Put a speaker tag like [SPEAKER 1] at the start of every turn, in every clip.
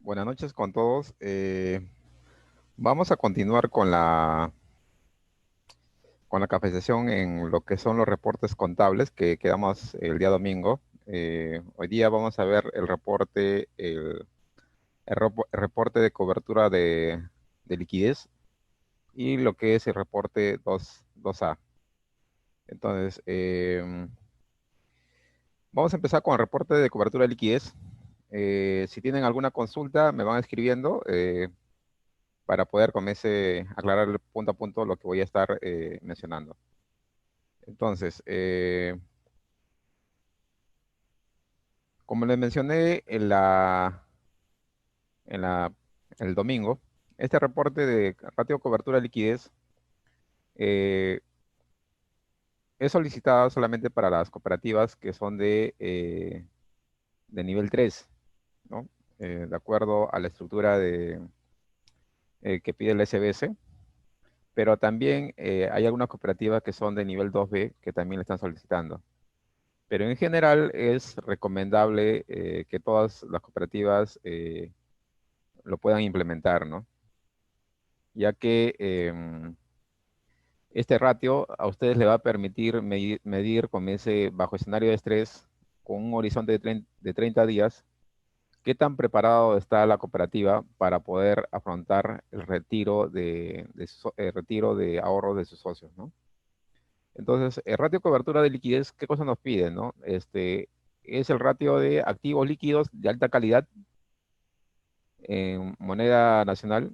[SPEAKER 1] Buenas noches con todos. Vamos a continuar con la capacitación en lo que son los reportes contables que quedamos el día domingo. Hoy día vamos a ver el reporte de cobertura de liquidez y lo que es el reporte 2A. Entonces, vamos a empezar con el reporte de cobertura de liquidez. Si tienen alguna consulta, me van escribiendo. Para poder comience a aclarar punto a punto lo que voy a estar mencionando. Entonces, como les mencioné en la- el domingo, este reporte de ratio de cobertura de liquidez eh, es solicitado solamente para las cooperativas que son de nivel 3, ¿no? De acuerdo a la estructura que pide el SBS, pero también hay algunas cooperativas que son de nivel 2B que también le están solicitando. Pero en general es recomendable que todas las cooperativas lo puedan implementar, ¿no? Ya que este ratio a ustedes le va a permitir medir con ese bajo escenario de estrés, con un horizonte de 30 días, qué tan preparado está la cooperativa para poder afrontar el retiro de ahorros de sus socios, ¿no? Entonces, el ratio de cobertura de liquidez, ¿qué cosa nos pide, no? Es el ratio de activos líquidos de alta calidad en moneda nacional,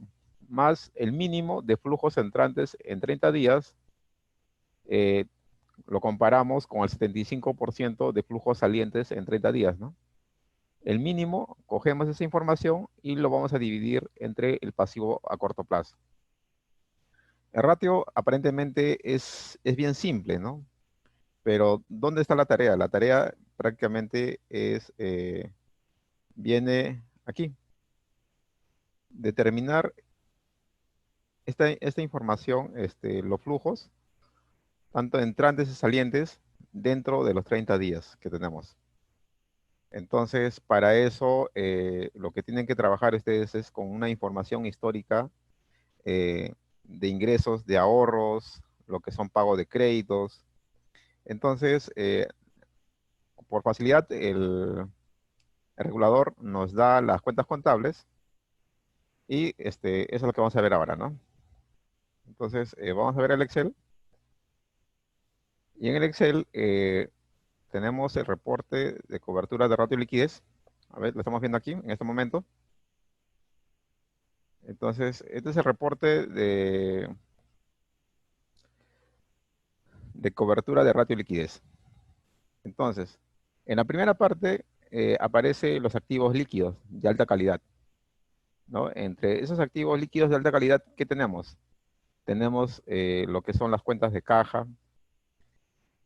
[SPEAKER 1] más el mínimo de flujos entrantes en 30 días, eh, lo comparamos con el 75% de flujos salientes en 30 días, ¿no? El mínimo, cogemos esa información y lo vamos a dividir entre el pasivo a corto plazo. El ratio aparentemente es bien simple, ¿no? Pero ¿dónde está la tarea? La tarea prácticamente viene aquí. Determinar esta información, los flujos, tanto entrantes y salientes, dentro de los 30 días que tenemos. Entonces, para eso, lo que tienen que trabajar ustedes es con una información histórica eh, de ingresos, de ahorros, lo que son pagos de créditos. Entonces, por facilidad, el regulador nos da las cuentas contables y eso es lo que vamos a ver ahora, ¿no? Entonces, vamos a ver el Excel. Y en el Excel tenemos el reporte de cobertura de ratio de liquidez. A ver, lo estamos viendo aquí en este momento. Entonces, este es el reporte de cobertura de ratio de liquidez. Entonces, en la primera parte aparece los activos líquidos de alta calidad, ¿no? Entre esos activos líquidos de alta calidad, ¿qué tenemos? Tenemos lo que son las cuentas de caja,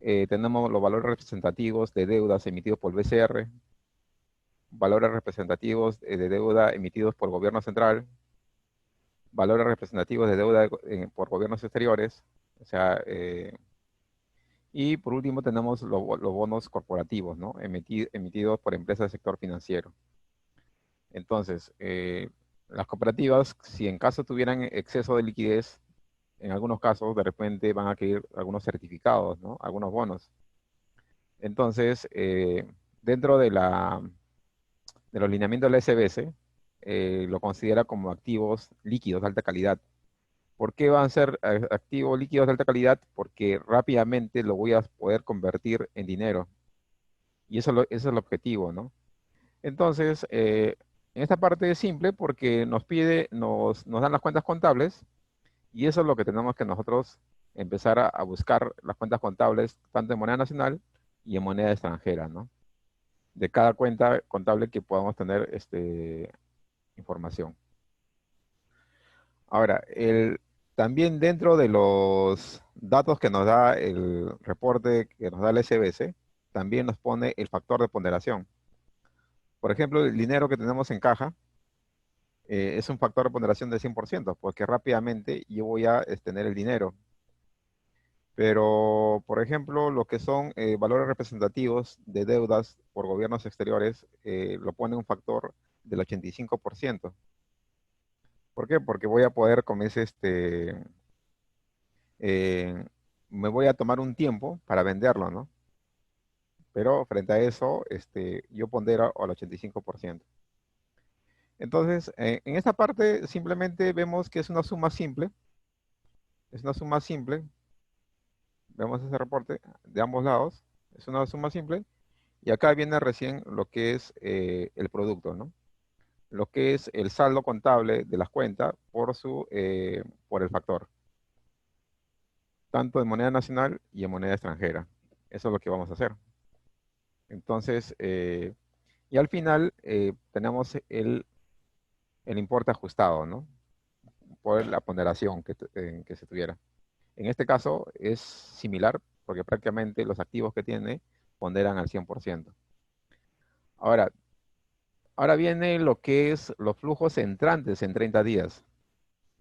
[SPEAKER 1] tenemos los valores representativos de deudas emitidos por el BCR, valores representativos de deuda emitidos por el gobierno central, valores representativos de deuda por gobiernos exteriores, o sea, y por último tenemos los bonos corporativos, ¿no? Emitidos por empresas del sector financiero. Entonces, las cooperativas, si en caso tuvieran exceso de liquidez, en algunos casos de repente van a querer algunos certificados, ¿no? Algunos bonos. Entonces, dentro de los lineamientos de la SBS, lo considera como activos líquidos de alta calidad. ¿Por qué van a ser activos líquidos de alta calidad? Porque rápidamente lo voy a poder convertir en dinero. Y ese es el objetivo, ¿no? Entonces, en esta parte es simple porque nos dan las cuentas contables y eso es lo que tenemos que nosotros empezar a buscar las cuentas contables, tanto en moneda nacional y en moneda extranjera, ¿no? De cada cuenta contable que podamos tener información. Ahora, también dentro de los datos que nos da el reporte que nos da el SBS, también nos pone el factor de ponderación. Por ejemplo, el dinero que tenemos en caja es un factor de ponderación de 100%, porque rápidamente yo voy a tener el dinero. Pero, por ejemplo, lo que son valores representativos de deudas por gobiernos exteriores, lo pone un factor del 85%. ¿Por qué? Porque voy a poder comer eh, me voy a tomar un tiempo para venderlo, ¿no? Pero frente a eso, yo pondero al 85%. Entonces, en esta parte simplemente vemos que es una suma simple, vemos ese reporte de ambos lados, es una suma simple, y acá viene recién lo que es el producto, ¿no? Lo que es el saldo contable de las cuentas por el factor, tanto en moneda nacional y en moneda extranjera. Eso es lo que vamos a hacer. Entonces, y al final tenemos el importe ajustado, ¿no? Por la ponderación que se tuviera. En este caso es similar porque prácticamente los activos que tiene ponderan al 100%. Ahora, ahora viene lo que es los flujos entrantes en 30 días.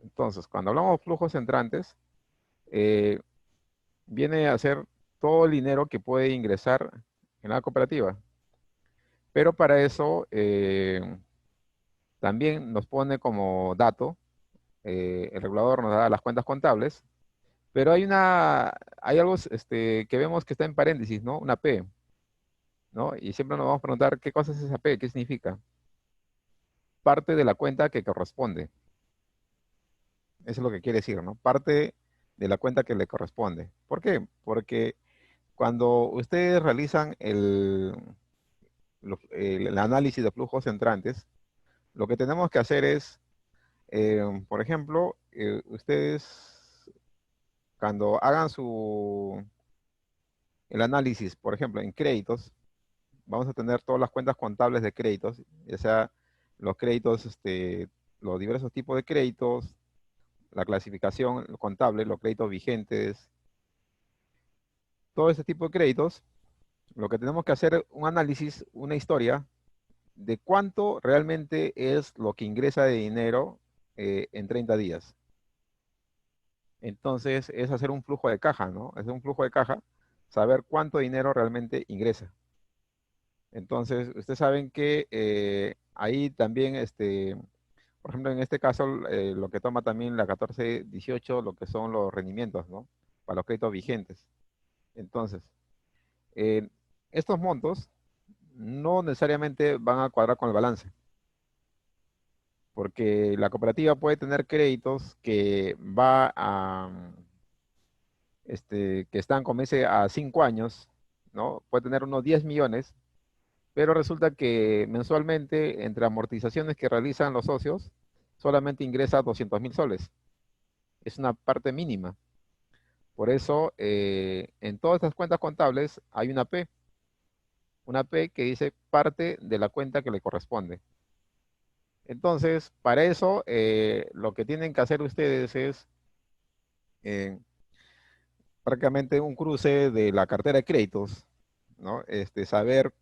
[SPEAKER 1] Entonces, cuando hablamos de flujos entrantes, eh, viene a ser todo el dinero que puede ingresar en la cooperativa. Pero para eso también nos pone como dato, el regulador nos da las cuentas contables, pero hay algo que vemos que está en paréntesis, ¿no? Una P, ¿no? Y siempre nos vamos a preguntar qué cosa es esa P, qué significa. Parte de la cuenta que corresponde. Eso es lo que quiere decir, ¿no? Parte de la cuenta que le corresponde. ¿Por qué? Porque cuando ustedes realizan el análisis de flujos entrantes, lo que tenemos que hacer es, por ejemplo, ustedes cuando hagan el análisis, por ejemplo, en créditos, vamos a tener todas las cuentas contables de créditos, ya sea los créditos, los diversos tipos de créditos, la clasificación contable, los créditos vigentes, todo ese tipo de créditos. Lo que tenemos que hacer es un análisis, una historia de cuánto realmente es lo que ingresa de dinero en 30 días. Entonces es hacer un flujo de caja, ¿no? Es un flujo de caja, saber cuánto dinero realmente ingresa. Entonces, ustedes saben que ahí también, por ejemplo, en este caso, lo que toma también la 1418, lo que son los rendimientos, ¿no? Para los créditos vigentes. Entonces, eh, estos montos no necesariamente van a cuadrar con el balance, porque la cooperativa puede tener créditos que están con ese a 5 años, ¿no? Puede tener unos 10 millones, pero resulta que mensualmente, entre amortizaciones que realizan los socios, solamente ingresa 200.000 soles. Es una parte mínima. Por eso, en todas estas cuentas contables hay una P que dice parte de la cuenta que le corresponde. Entonces, para eso, lo que tienen que hacer ustedes es eh, prácticamente un cruce de la cartera de créditos, ¿no? Saber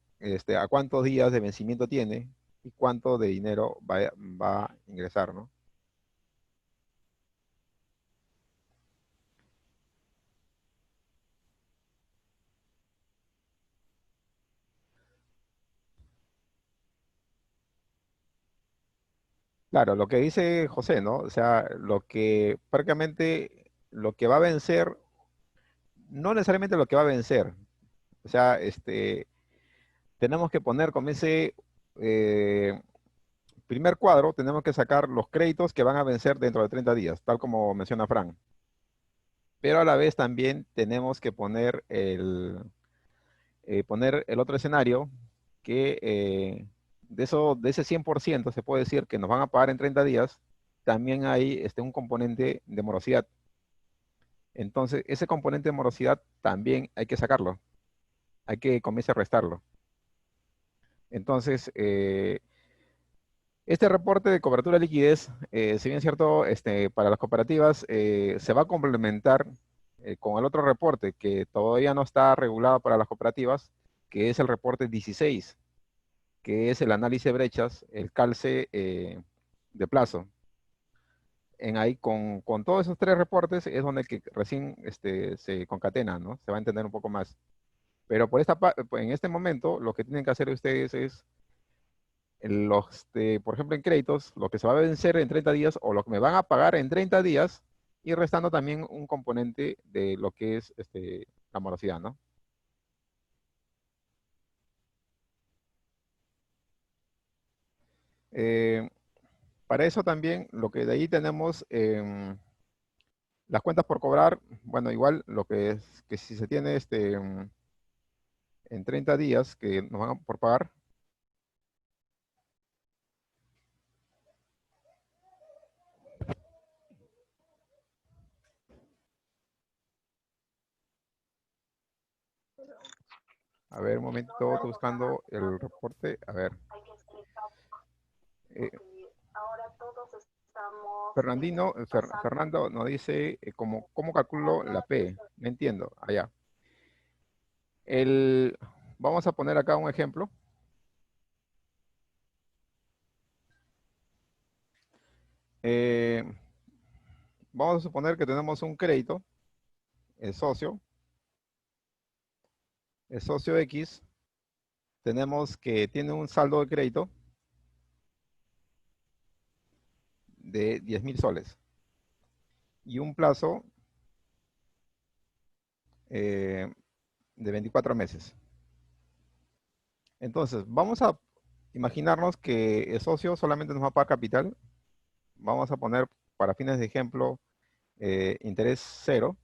[SPEAKER 1] a cuántos días de vencimiento tiene y cuánto de dinero va a ingresar, ¿no? Claro, lo que dice José, ¿no? O sea, lo que prácticamente lo que va a vencer, no necesariamente lo que va a vencer. O sea, tenemos que poner como ese eh, primer cuadro, tenemos que sacar los créditos que van a vencer dentro de 30 días, tal como menciona Frank. Pero a la vez también tenemos que poner el otro escenario que de ese 100% se puede decir que nos van a pagar en 30 días, también hay un componente de morosidad. Entonces, ese componente de morosidad también hay que sacarlo, hay que comienzar a restarlo. Entonces, este reporte de cobertura de liquidez, si bien es cierto, para las cooperativas, se va a complementar con el otro reporte que todavía no está regulado para las cooperativas, que es el reporte 16, que es el análisis de brechas, el calce de plazo. En ahí, con todos esos tres reportes, es donde que recién se concatena, ¿no? Se va a entender un poco más. Pero en este momento, lo que tienen que hacer ustedes es por ejemplo, en créditos, lo que se va a vencer en 30 días o lo que me van a pagar en 30 días y restando también un componente de lo que es la morosidad, ¿no? Eh, para eso también, lo que de ahí tenemos, las cuentas por cobrar, bueno, igual lo que es que si se tiene en 30 días que nos van a por pagar, a ver, un momento, estoy buscando el reporte, a ver. eh, Fernando nos dice cómo calculo la P, no entiendo, allá. El, vamos a poner acá un ejemplo. Eh, Vamos a suponer que tenemos un crédito, el socio, el socio X, tenemos que tiene un saldo de crédito de 10.000 soles y un plazo eh, de 24 meses. Entonces, vamos a imaginarnos que el socio solamente nos va a pagar capital. Vamos a poner, para fines de ejemplo, interés cero.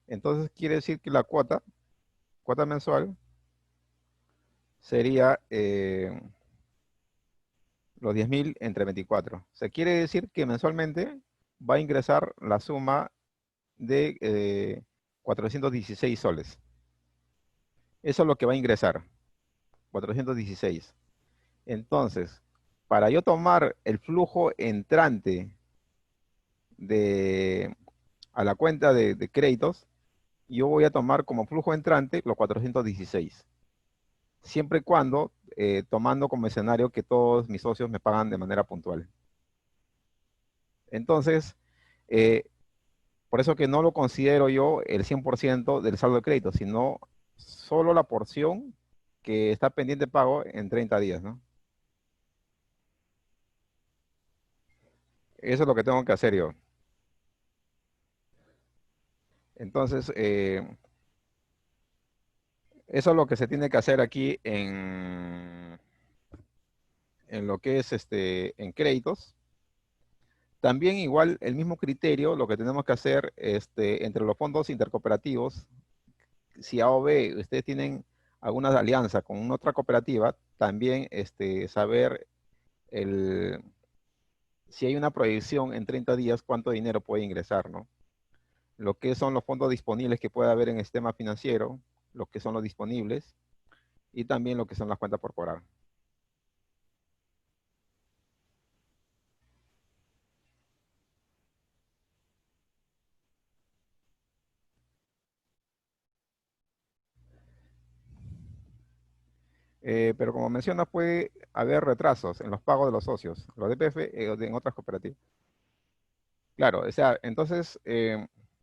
[SPEAKER 1] Entonces, quiere decir que la cuota mensual, sería los 10.000 entre 24. O sea, quiere decir que mensualmente va a ingresar la suma de 416 soles. Eso es lo que va a ingresar, 416. Entonces, para yo tomar el flujo entrante de, a la cuenta de créditos, yo voy a tomar como flujo entrante los 416, siempre y cuando tomando como escenario que todos mis socios me pagan de manera puntual. Entonces, eh, por eso que no lo considero yo el 100% del saldo de crédito, sino solo la porción que está pendiente de pago en 30 días, ¿no? Eso es lo que tengo que hacer yo. Entonces, eso es lo que se tiene que hacer aquí en lo que es en créditos. También igual el mismo criterio, lo que tenemos que hacer entre los fondos intercooperativos, si A o B ustedes tienen alguna alianza con otra cooperativa, también saber si hay una proyección en 30 días, cuánto dinero puede ingresar, ¿no? Lo que son los fondos disponibles que puede haber en el sistema financiero, lo que son los disponibles y también lo que son las cuentas por cobrar. Pero como menciona, puede haber retrasos en los pagos de los socios, los DPF en otras cooperativas. Claro, o sea, entonces,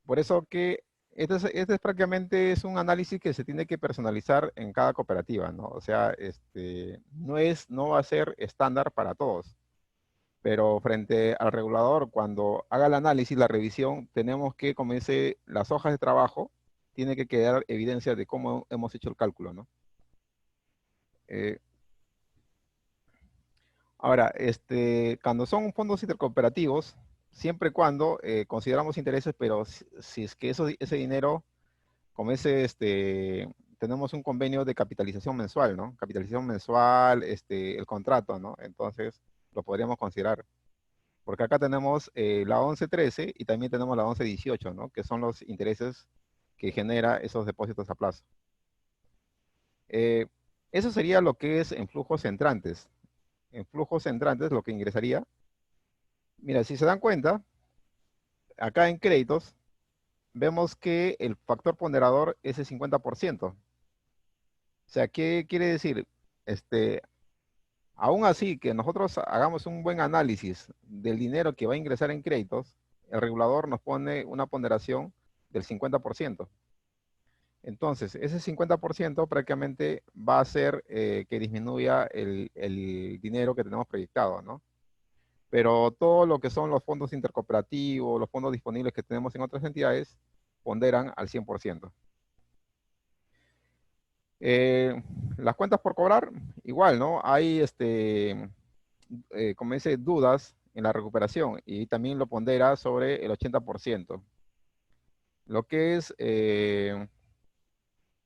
[SPEAKER 1] por eso que este es prácticamente es un análisis que se tiene que personalizar en cada cooperativa, ¿no? O sea, no va a ser estándar para todos, pero frente al regulador, cuando haga el análisis, la revisión, tenemos que, como dice, las hojas de trabajo, tiene que quedar evidencia de cómo hemos hecho el cálculo, ¿no? Eh, Ahora, cuando son fondos intercooperativos, siempre y cuando consideramos intereses, pero si es que ese dinero, como tenemos un convenio de capitalización mensual, ¿no? Capitalización mensual, el contrato, ¿no? Entonces, lo podríamos considerar. Porque acá tenemos la 1113 y también tenemos la 1118, ¿no? Que son los intereses que genera esos depósitos a plazo. Eh, Eso sería lo que es en flujos entrantes. En flujos entrantes, lo que ingresaría. Mira, si se dan cuenta, acá en créditos, vemos que el factor ponderador es el 50%. O sea, ¿qué quiere decir? Este, Aún así, que nosotros hagamos un buen análisis del dinero que va a ingresar en créditos, el regulador nos pone una ponderación del 50%. Entonces, ese 50% prácticamente va a hacer que disminuya el dinero que tenemos proyectado, ¿no? Pero todo lo que son los fondos intercooperativos, los fondos disponibles que tenemos en otras entidades, ponderan al 100%. Las cuentas por cobrar, igual, ¿no? Hay, como dice, dudas en la recuperación y también lo pondera sobre el 80%. Lo que es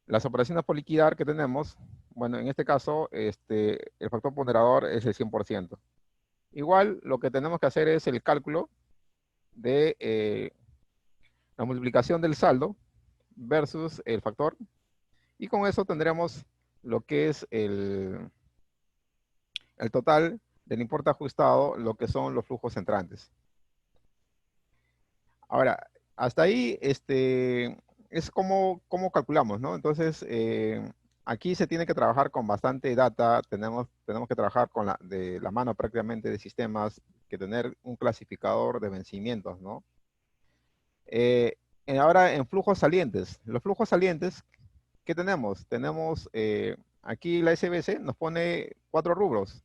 [SPEAKER 1] las operaciones por liquidar que tenemos, bueno, en este caso, el factor ponderador es el 100%. Igual, lo que tenemos que hacer es el cálculo de la multiplicación del saldo versus el factor, y con eso tendremos lo que es el total del importe ajustado, lo que son los flujos entrantes. Ahora, hasta ahí es como calculamos, ¿no? Entonces, aquí se tiene que trabajar con bastante data, tenemos que trabajar de la mano prácticamente de sistemas, que tener un clasificador de vencimientos, ¿no? Eh, Ahora en flujos salientes. Los flujos salientes, ¿qué tenemos? Tenemos aquí la SBC nos pone 4 rubros.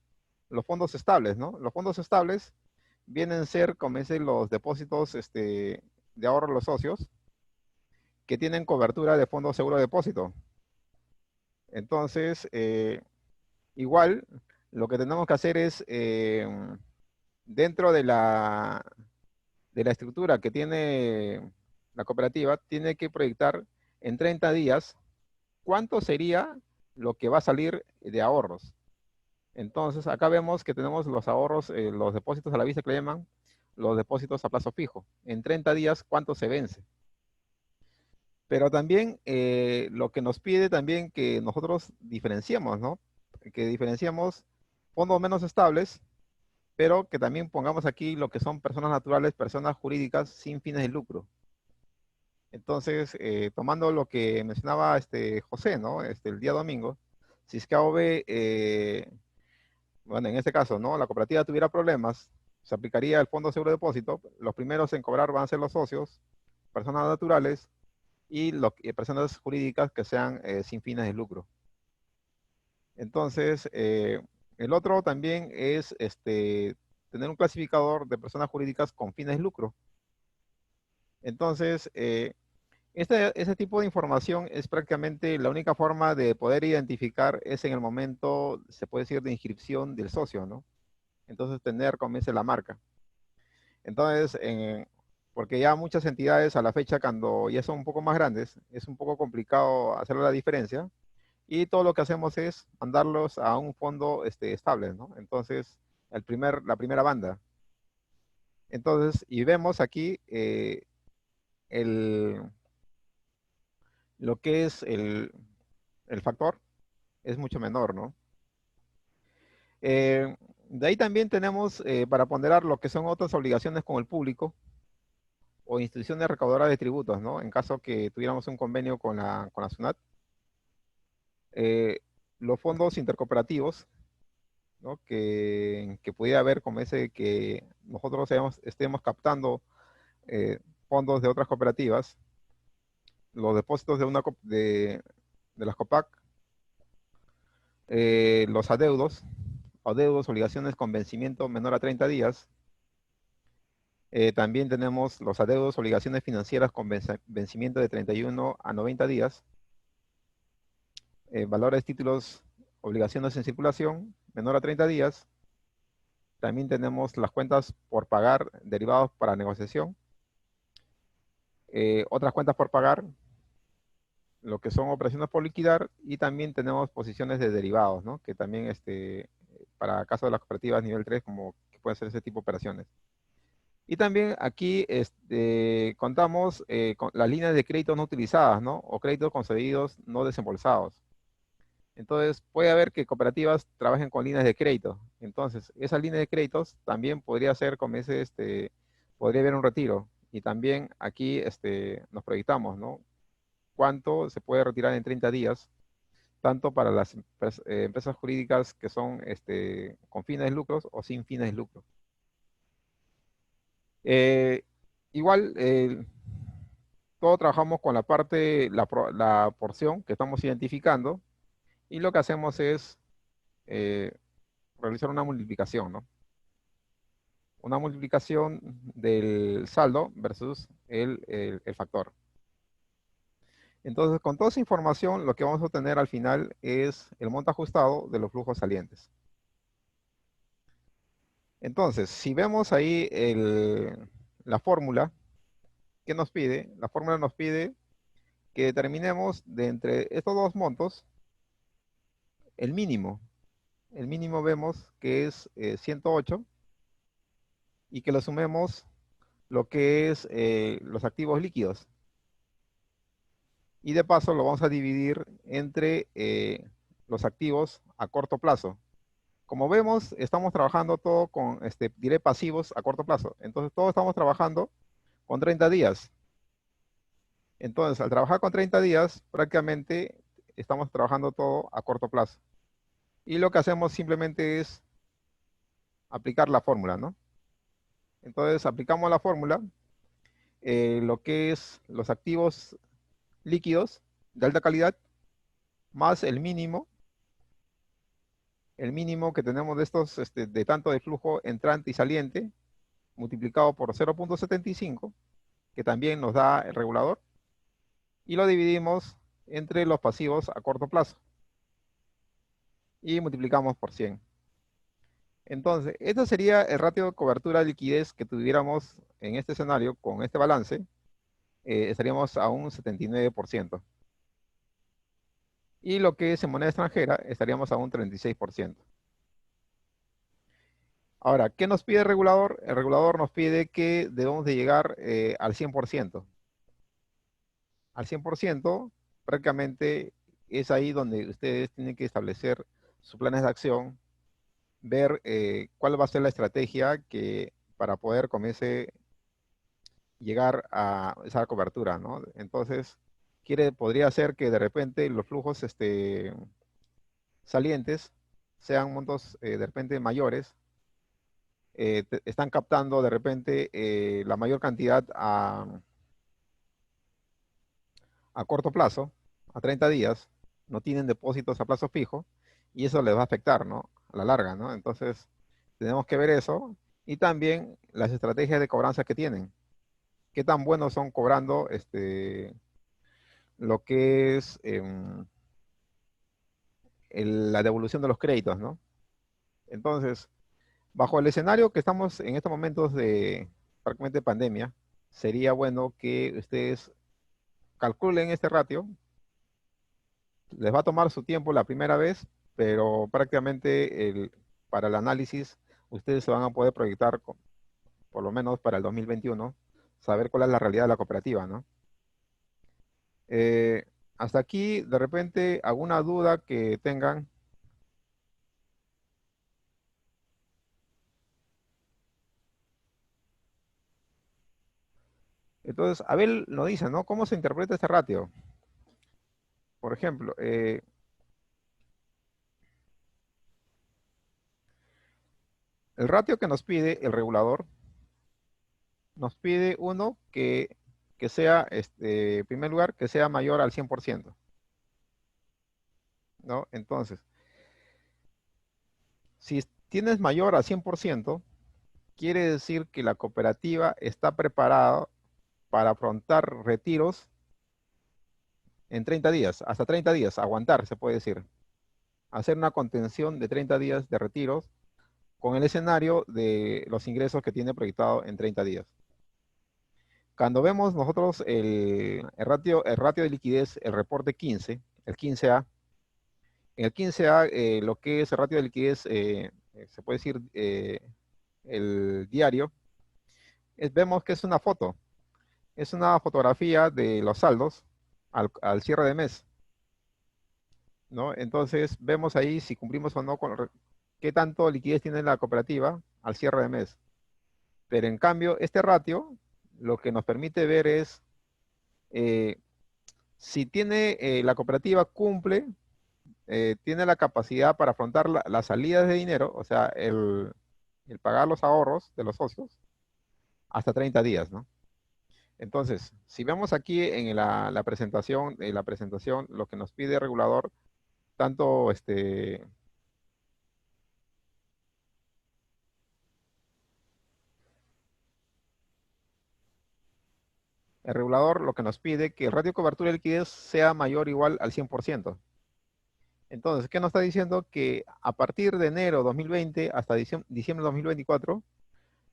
[SPEAKER 1] Los fondos estables, ¿no? Los fondos estables vienen a ser, como dicen, los depósitos de ahorro de los socios que tienen cobertura de fondo seguro de depósito. Entonces, igual, lo que tenemos que hacer es, dentro de la estructura que tiene la cooperativa, tiene que proyectar en 30 días cuánto sería lo que va a salir de ahorros. Entonces, acá vemos que tenemos los ahorros, los depósitos a la vista que le llaman, los depósitos a plazo fijo. En 30 días, ¿cuánto se vence? Pero también lo que nos pide también que nosotros diferenciemos, ¿no? Que diferenciemos fondos menos estables, pero que también pongamos aquí lo que son personas naturales, personas jurídicas sin fines de lucro. Entonces, tomando lo que mencionaba José, ¿no? El día domingo, si es que AOV, bueno, en este caso, ¿no? La cooperativa tuviera problemas, se aplicaría el Fondo de Seguro de Depósito, los primeros en cobrar van a ser los socios, personas naturales, y personas jurídicas que sean sin fines de lucro. Entonces, el otro también es tener un clasificador de personas jurídicas con fines de lucro. Entonces, ese tipo de información es prácticamente la única forma de poder identificar es en el momento, se puede decir, de inscripción del socio, ¿no? Entonces, tener, como dice, la marca. Entonces, porque ya muchas entidades a la fecha, cuando ya son un poco más grandes, es un poco complicado hacer la diferencia, y todo lo que hacemos es mandarlos a un fondo estable, ¿no? Entonces, la primera banda. Entonces, y vemos aquí el, lo que es el factor es mucho menor, ¿no? De ahí también tenemos para ponderar lo que son otras obligaciones con el público o instituciones recaudadoras de tributos, ¿no? En caso que tuviéramos un convenio con la SUNAT. Eh, los fondos intercooperativos, ¿no? Que pudiera haber como ese que nosotros estemos captando fondos de otras cooperativas, los depósitos de las COPAC, los adeudos, obligaciones con vencimiento menor a 30 días. También tenemos los adeudos, obligaciones financieras con vencimiento de 31 a 90 días. Valores, títulos, obligaciones en circulación, menor a 30 días. También tenemos las cuentas por pagar, derivados para negociación. Otras cuentas por pagar, lo que son operaciones por liquidar, y también tenemos posiciones de derivados, ¿no? Que también, para caso de las cooperativas nivel 3, como que pueden ser ese tipo de operaciones. Y también aquí contamos con las líneas de crédito no utilizadas, ¿no? O créditos concedidos no desembolsados. Entonces, puede haber que cooperativas trabajen con líneas de crédito. Entonces, esas líneas de créditos también podría ser como podría haber un retiro. Y también aquí nos proyectamos, ¿no? Cuánto se puede retirar en 30 días, tanto para las empresas jurídicas que son con fines de lucros o sin fines de lucro. Eh, igual, todo trabajamos con la parte, la porción que estamos identificando y lo que hacemos es eh, realizar una multiplicación, ¿no? Una multiplicación del saldo versus el factor. Entonces, con toda esa información, lo que vamos a obtener al final es el monto ajustado de los flujos salientes. Entonces, si vemos ahí la fórmula, ¿qué nos pide? La fórmula nos pide que determinemos de entre estos dos montos el mínimo. El mínimo vemos que es 108 y que lo sumemos lo que es los activos líquidos. Y de paso lo vamos a dividir entre los activos a corto plazo. Como vemos, estamos trabajando todo con, diré, pasivos a corto plazo. Entonces, todos estamos trabajando con 30 días. Entonces, al trabajar con 30 días, prácticamente estamos trabajando todo a corto plazo. Y lo que hacemos simplemente es aplicar la fórmula, ¿no? Entonces, aplicamos la fórmula, lo que es los activos líquidos de alta calidad, más el mínimo que tenemos de estos, de tanto de flujo entrante y saliente, multiplicado por 0,75, que también nos da el regulador, y lo dividimos entre los pasivos a corto plazo, y multiplicamos por 100. Entonces, este sería el ratio de cobertura de liquidez que tuviéramos en este escenario con este balance, estaríamos a un 79%. Y lo que es en moneda extranjera, estaríamos a un 36%. Ahora, ¿qué nos pide el regulador? El regulador nos pide que debemos de llegar al 100%. Al 100%, prácticamente es ahí donde ustedes tienen que establecer sus planes de acción, ver cuál va a ser la estrategia para poder llegar a esa cobertura, ¿no? Entonces, podría ser que de repente los flujos salientes sean montos de repente mayores, están captando de repente la mayor cantidad a corto plazo, a 30 días, no tienen depósitos a plazo fijo, y eso les va a afectar, ¿no? A la larga, ¿no? Entonces, tenemos que ver eso, y también las estrategias de cobranza que tienen. ¿Qué tan buenos son cobrando lo que es la devolución de los créditos, ¿no? Entonces, bajo el escenario que estamos en estos momentos de prácticamente pandemia, sería bueno que ustedes calculen este ratio. Les va a tomar su tiempo la primera vez, pero prácticamente para el análisis ustedes se van a poder proyectar, por lo menos para el 2021, saber cuál es la realidad de la cooperativa, ¿no? Eh, hasta aquí, de repente, alguna duda que tengan. Entonces, Abel nos dice, ¿no? ¿Cómo se interpreta este ratio? Por ejemplo, el ratio que nos pide el regulador, nos pide uno que sea, en primer lugar, que sea mayor al 100%, ¿no? Entonces, si tienes mayor al 100%, quiere decir que la cooperativa está preparada para afrontar retiros en 30 días, hasta 30 días, aguantar, se puede decir. Hacer una contención de 30 días de retiros con el escenario de los ingresos que tiene proyectado en 30 días. Cuando vemos nosotros el ratio de liquidez, el reporte 15, el 15A, en el 15A lo que es el ratio de liquidez, se puede decir el diario, vemos que es una foto. Es una fotografía de los saldos al cierre de mes, ¿no? Entonces vemos ahí si cumplimos o no qué tanto liquidez tiene la cooperativa al cierre de mes. Pero en cambio, este ratio lo que nos permite ver es eh, si la cooperativa cumple, tiene la capacidad para afrontar las salidas de dinero, o sea, el pagar los ahorros de los socios, hasta 30 días, ¿no? Entonces, si vemos aquí en la presentación, lo que nos pide el regulador, tanto el regulador lo que nos pide que el ratio de cobertura de liquidez sea mayor o igual al 100%. Entonces, ¿qué nos está diciendo? Que a partir de enero 2020 hasta diciembre 2024,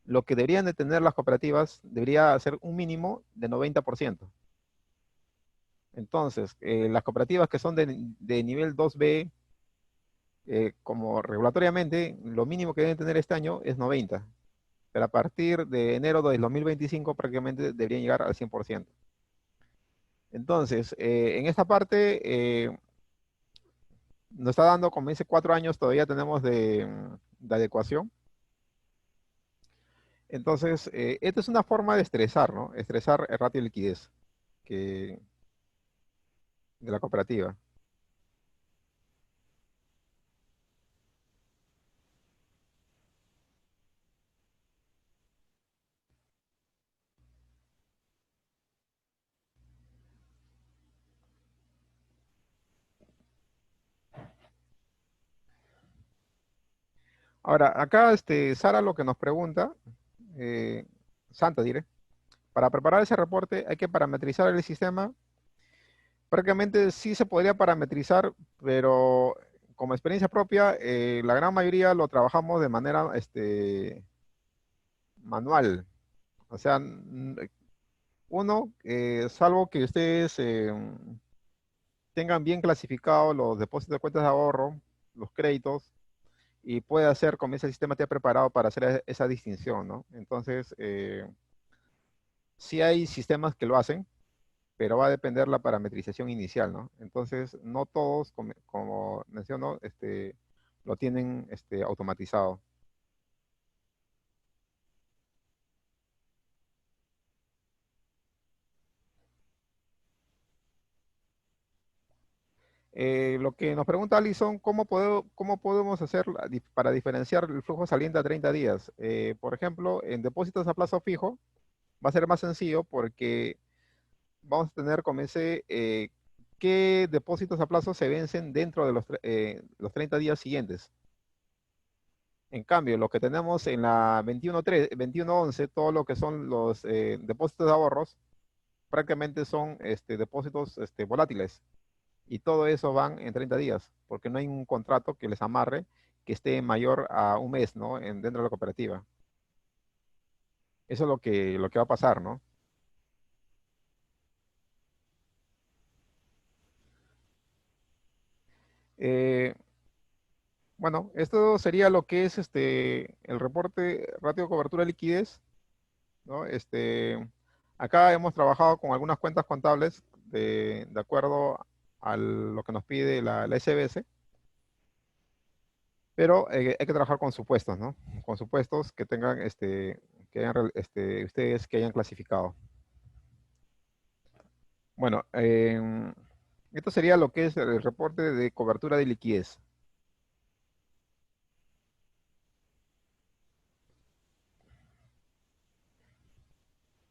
[SPEAKER 1] lo que deberían de tener las cooperativas debería ser un mínimo de 90%. Entonces, las cooperativas que son de nivel 2B, como regulatoriamente, lo mínimo que deben tener este año es 90, pero a partir de enero de 2025 prácticamente deberían llegar al 100%. Entonces, en esta parte nos está dando, como dice, 4 años todavía tenemos de adecuación. Entonces, esta es una forma de estresar, ¿no? Estresar el ratio de liquidez que, de la cooperativa. Ahora, acá Sara lo que nos pregunta, eh, Santa diré, para preparar ese reporte hay que parametrizar el sistema. Prácticamente sí se podría parametrizar, pero como experiencia propia, la gran mayoría lo trabajamos de manera manual. O sea, uno, salvo que ustedes tengan bien clasificados los depósitos de cuentas de ahorro, los créditos, y puede hacer, como ese sistema te ha preparado para hacer esa distinción, ¿no? Entonces, sí hay sistemas que lo hacen, pero va a depender la parametrización inicial, ¿no? Entonces, no todos, como menciono, lo tienen automatizado. Lo que nos pregunta Alison, cómo podemos hacer para diferenciar el flujo saliente a 30 días? Por ejemplo, en depósitos a plazo fijo va a ser más sencillo porque vamos a tener como ese, qué depósitos a plazo se vencen dentro de los 30 días siguientes. En cambio, lo que tenemos en la 21.11, todo lo que son los depósitos de ahorros, prácticamente son depósitos volátiles. Y todo eso van en 30 días, porque no hay un contrato que les amarre que esté mayor a un mes, ¿no? Dentro de la cooperativa. Eso es lo que va a pasar, ¿no? Eh, bueno, esto sería lo que es el reporte ratio de cobertura de liquidez, ¿no? Acá hemos trabajado con algunas cuentas contables de acuerdo a lo que nos pide la SBS, pero hay que trabajar con supuestos, ¿no? Con supuestos que tengan, ustedes que hayan clasificado. Bueno, esto sería lo que es el reporte de cobertura de liquidez.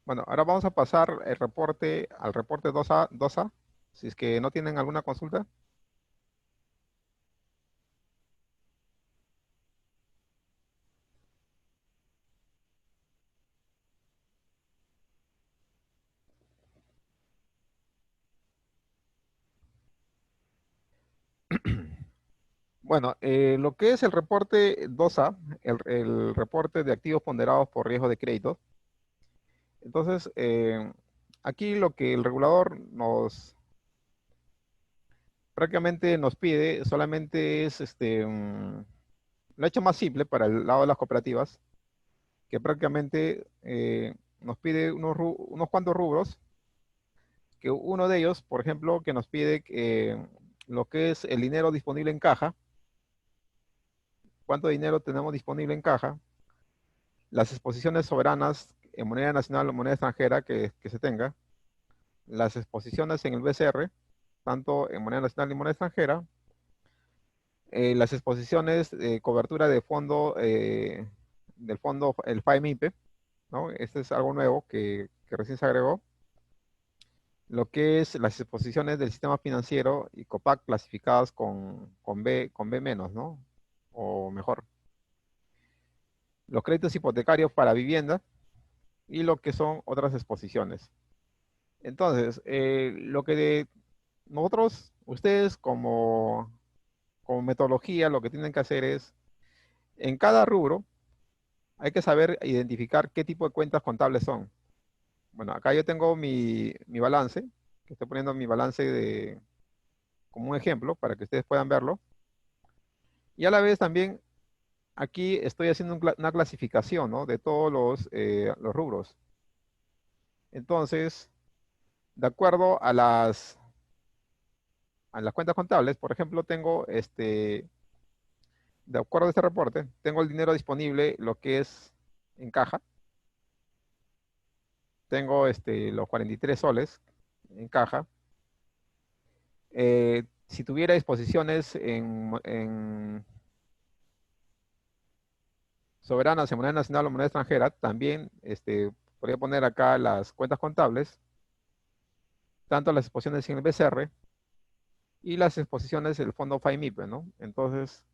[SPEAKER 1] Bueno, ahora vamos a pasar el reporte al reporte 2A, si es que no tienen alguna consulta. Bueno, lo que es el reporte 2A, el reporte de activos ponderados por riesgo de crédito. Entonces, aquí lo que el regulador prácticamente nos pide solamente es, lo ha hecho más simple para el lado de las cooperativas, que prácticamente nos pide unos cuantos rubros, que uno de ellos, por ejemplo, que nos pide lo que es el dinero disponible en caja, cuánto dinero tenemos disponible en caja, las exposiciones soberanas en moneda nacional o moneda extranjera que se tenga, las exposiciones en el BCR, tanto en moneda nacional y moneda extranjera, las exposiciones de cobertura de fondo, del fondo, el FAEMIPE, ¿no? Este es algo nuevo que recién se agregó, lo que es las exposiciones del sistema financiero y COPAC clasificadas con B menos, ¿no? O mejor. Los créditos hipotecarios para vivienda y lo que son otras exposiciones. Entonces, lo que nosotros, ustedes como metodología, lo que tienen que hacer es, en cada rubro, hay que saber identificar qué tipo de cuentas contables son. Bueno, acá yo tengo mi balance, que estoy poniendo mi balance como un ejemplo para que ustedes puedan verlo. Y a la vez también aquí estoy haciendo una clasificación, ¿no? De todos los rubros. Entonces, de acuerdo a las cuentas contables, por ejemplo, tengo de acuerdo a este reporte, tengo el dinero disponible, lo que es en caja. Tengo los 43 soles en caja. Si tuviera disposiciones en soberanas en moneda nacional o moneda extranjera, también podría poner acá las cuentas contables, tanto las exposiciones en el BCR y las exposiciones del fondo FAIMIP, ¿no? Entonces,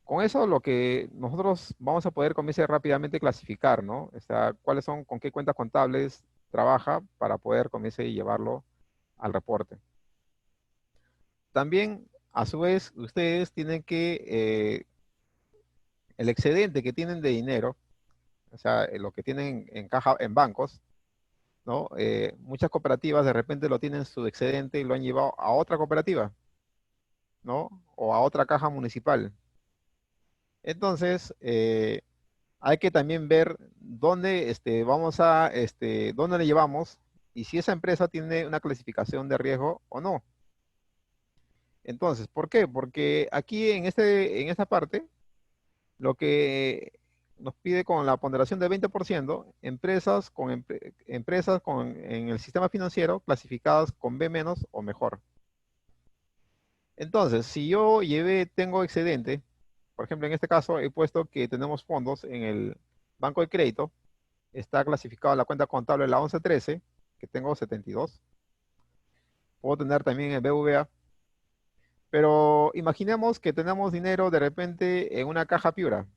[SPEAKER 1] con eso lo que nosotros vamos a poder comienzar rápidamente clasificar, ¿no? O sea, cuáles son, con qué cuentas contables trabaja para poder comienzar y llevarlo al reporte. También, a su vez, ustedes tienen que, el excedente que tienen de dinero, o sea, lo que tienen en caja en bancos, ¿no? Muchas cooperativas de repente lo tienen su excedente y lo han llevado a otra cooperativa, ¿no? O a otra caja municipal. Entonces, hay que también ver dónde dónde le llevamos y si esa empresa tiene una clasificación de riesgo o no. Entonces, ¿por qué? Porque aquí en esta parte, lo que nos pide con la ponderación de 20%, empresas en el sistema financiero clasificadas con B menos o mejor. Entonces, si yo tengo excedente, por ejemplo, en este caso he puesto que tenemos fondos en el banco de crédito, está clasificado la cuenta contable la 1113, que tengo 72. Puedo tener también el BVA, pero imaginemos que tenemos dinero de repente en una caja Piura.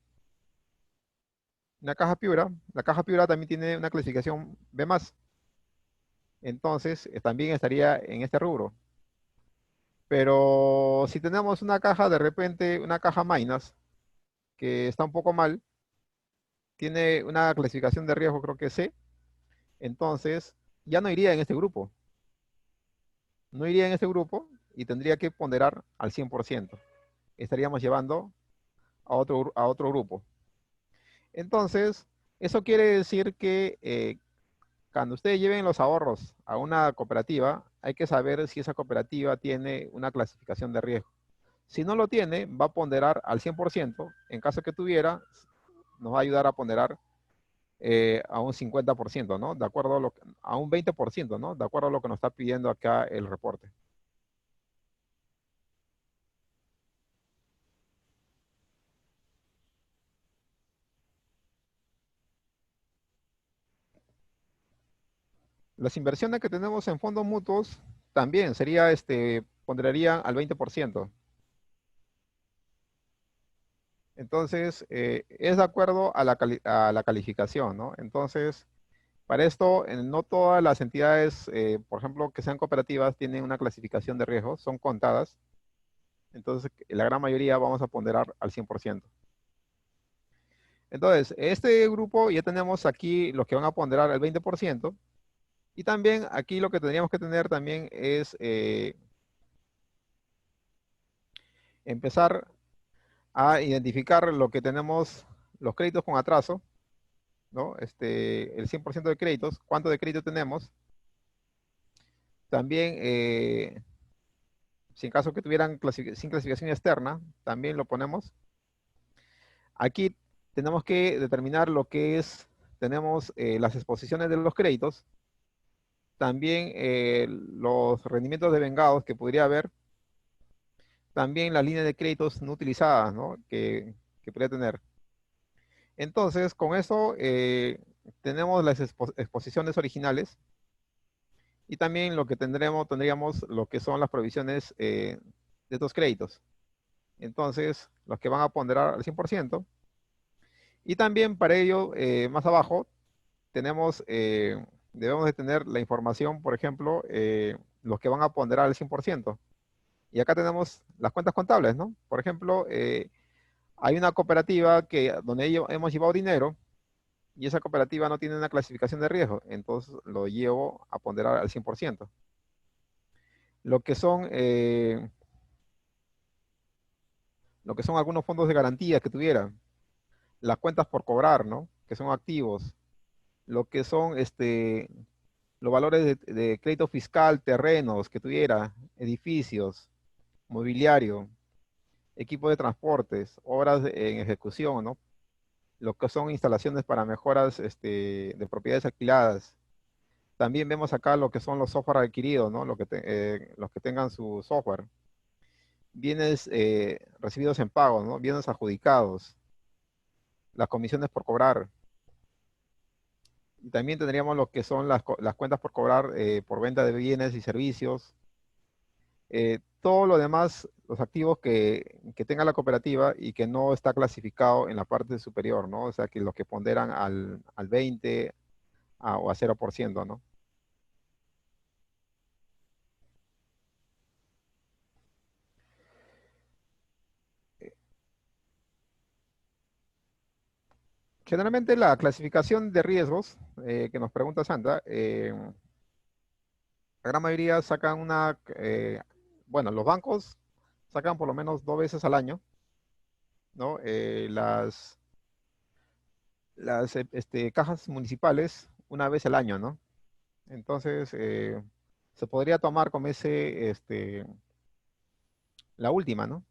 [SPEAKER 1] La caja Piura también tiene una clasificación B+. Entonces, también estaría en este rubro. Pero si tenemos una caja, de repente, una caja Mainas, que está un poco mal, tiene una clasificación de riesgo, creo que C, entonces ya no iría en este grupo. No iría en este grupo y tendría que ponderar al 100%. Estaríamos llevando a otro grupo. Entonces, eso quiere decir que cuando ustedes lleven los ahorros a una cooperativa, hay que saber si esa cooperativa tiene una clasificación de riesgo. Si no lo tiene, va a ponderar al 100%. En caso que tuviera, nos va a ayudar a ponderar a un 50%, ¿no? De acuerdo a un 20%, ¿no? De acuerdo a lo que nos está pidiendo acá el reporte. Las inversiones que tenemos en fondos mutuos también ponderarían al 20%. Entonces, es de acuerdo a la calificación, ¿no? Entonces, para esto, no todas las entidades, por ejemplo, que sean cooperativas, tienen una clasificación de riesgo, son contadas. Entonces, la gran mayoría vamos a ponderar al 100%. Entonces, este grupo ya tenemos aquí los que van a ponderar al 20%. Y también aquí lo que tendríamos que tener también es empezar a identificar lo que tenemos, los créditos con atraso, ¿no? El 100% de créditos, cuánto de crédito tenemos. También, si en caso que tuvieran sin clasificación externa, también lo ponemos. Aquí tenemos que determinar lo que tenemos las exposiciones de los créditos, también los rendimientos de vengados que podría haber, también las líneas de créditos no utilizadas, ¿no? Que podría tener. Entonces, con eso tenemos las exposiciones originales y también lo que tendríamos lo que son las provisiones de estos créditos. Entonces, los que van a ponderar al 100%. Y también para ello, más abajo, debemos de tener la información, por ejemplo, los que van a ponderar al 100%. Y acá tenemos las cuentas contables, ¿no? Por ejemplo, hay una cooperativa donde hemos llevado dinero y esa cooperativa no tiene una clasificación de riesgo, entonces lo llevo a ponderar al 100%. Lo que son, eh, lo que son algunos fondos de garantía que tuviera, las cuentas por cobrar, ¿no? Que son activos, lo que son los valores de crédito fiscal, terrenos que tuviera, edificios, mobiliario, equipo de transportes, obras en ejecución, ¿no? Lo que son instalaciones para mejoras de propiedades alquiladas. También vemos acá lo que son los software adquiridos, ¿no? Los que tengan su software. Bienes recibidos en pago, ¿no? Bienes adjudicados, las comisiones por cobrar. Y también tendríamos lo que son las cuentas por cobrar por venta de bienes y servicios. Todo lo demás, los activos que tenga la cooperativa y que no está clasificado en la parte superior, ¿no? O sea, que los que ponderan al 20 o a 0%, ¿no? Generalmente la clasificación de riesgos que nos pregunta Sandra, la gran mayoría sacan bueno, los bancos sacan por lo menos 2 veces al año, ¿no? Las cajas municipales una vez al año, ¿no? Entonces, se podría tomar como la última, ¿no?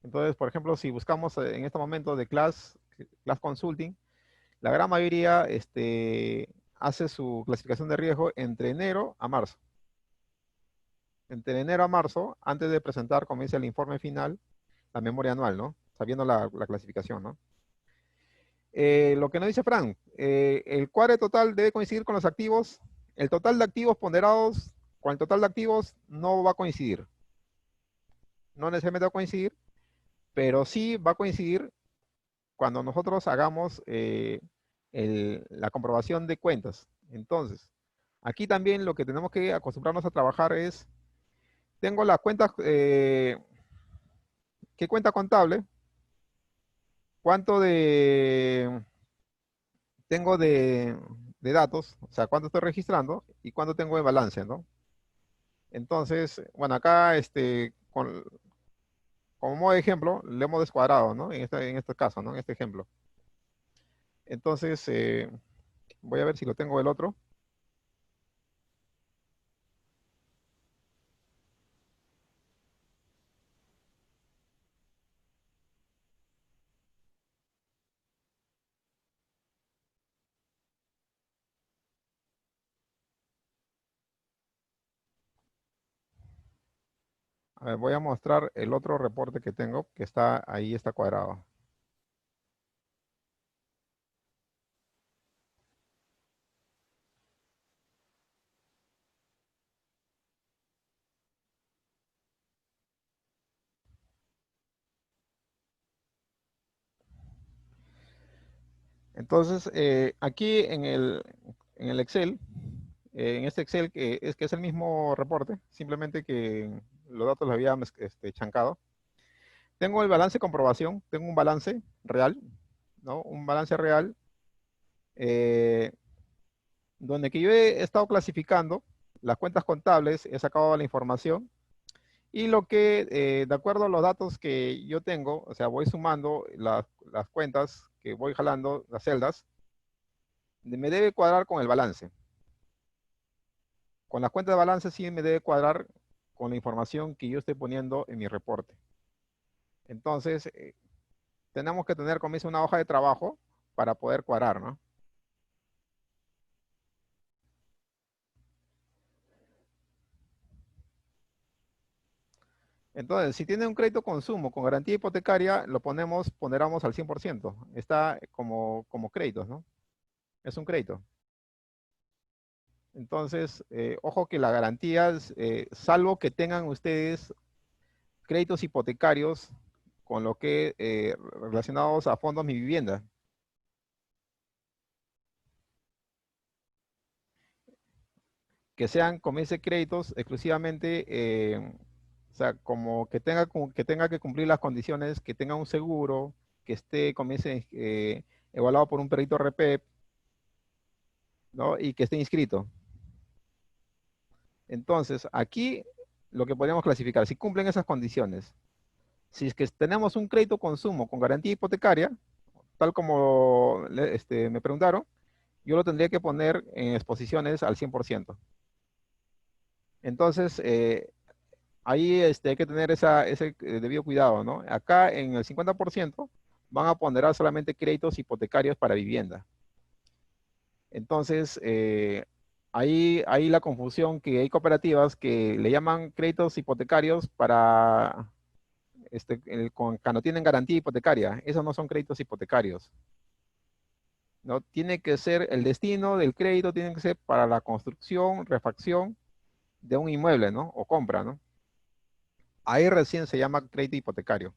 [SPEAKER 1] Entonces, por ejemplo, si buscamos en este momento de Class Consulting, la gran mayoría hace su clasificación de riesgo entre enero a marzo. Entre enero a marzo, antes de presentar, comienza el informe final, la memoria anual, ¿no? Sabiendo la clasificación, ¿no? Lo que nos dice Frank, el cuadre total debe coincidir con los activos. El total de activos ponderados con el total de activos no va a coincidir. No necesariamente va a coincidir, pero sí va a coincidir cuando nosotros hagamos la comprobación de cuentas. Entonces, aquí también lo que tenemos que acostumbrarnos a trabajar es, tengo las cuentas, ¿qué cuenta contable? ¿Cuánto tengo de datos? O sea, ¿cuánto estoy registrando? Y cuánto tengo de balance, ¿no? Entonces, bueno, acá, como modo de ejemplo, le hemos descuadrado, ¿no? En este caso, ¿no? En este ejemplo. Entonces, voy a ver si lo tengo el otro. A ver, voy a mostrar el otro reporte que tengo, que está ahí, está cuadrado. Entonces, aquí en el Excel, en este Excel que es el mismo reporte, simplemente que los datos los había chancado. Tengo el balance de comprobación, tengo un balance real, ¿no? Un balance real, eh, donde que yo he estado clasificando las cuentas contables, he sacado la información y de acuerdo a los datos que yo tengo, o sea, voy sumando las cuentas que voy jalando, las celdas, me debe cuadrar con el balance. Con las cuentas de balance sí me debe cuadrar con la información que yo estoy poniendo en mi reporte. Entonces, tenemos que tener como dice una hoja de trabajo para poder cuadrar, ¿no? Entonces, si tiene un crédito consumo con garantía hipotecaria, ponderamos al 100%. Está como créditos, ¿no? Es un crédito. Entonces, ojo que la garantía, salvo que tengan ustedes créditos hipotecarios con lo que relacionados a fondos Mi Vivienda, que sean, comience créditos exclusivamente, o sea, que tenga que cumplir las condiciones, que tenga un seguro, que esté, comience evaluado por un perito RPEP, ¿no? Y que esté inscrito. Entonces, aquí lo que podríamos clasificar, si cumplen esas condiciones, si es que tenemos un crédito consumo con garantía hipotecaria, tal como me preguntaron, yo lo tendría que poner en exposiciones al 100%. Entonces, ahí hay que tener ese debido cuidado, ¿no? Acá en el 50% van a ponderar solamente créditos hipotecarios para vivienda. Entonces, ahí la confusión que hay cooperativas que le llaman créditos hipotecarios para, cuando tienen garantía hipotecaria. Esos no son créditos hipotecarios, ¿no? Tiene que ser, el destino del crédito tiene que ser para la construcción, refacción de un inmueble, ¿no? O compra, ¿no? Ahí recién se llama crédito hipotecario.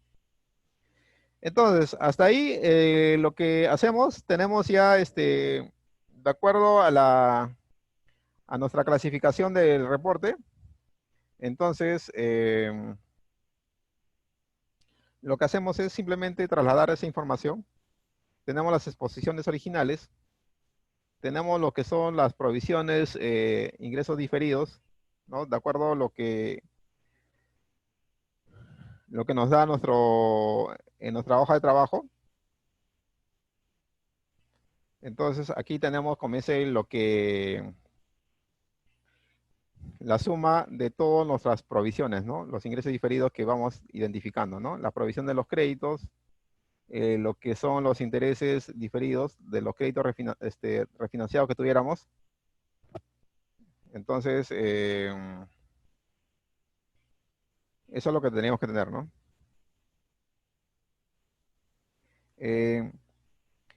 [SPEAKER 1] Entonces, hasta ahí lo que hacemos, tenemos ya, de acuerdo a nuestra clasificación del reporte, entonces lo que hacemos es simplemente trasladar esa información. Tenemos las exposiciones originales, tenemos lo que son las provisiones, ingresos diferidos, ¿no? De acuerdo a lo que nos da en nuestra hoja de trabajo. Entonces, aquí tenemos, como dice, la suma de todas nuestras provisiones, ¿no? Los ingresos diferidos que vamos identificando, ¿no? La provisión de los créditos, lo que son los intereses diferidos de los créditos refinanciados que tuviéramos. Entonces, eso es lo que teníamos que tener, ¿no? Eh,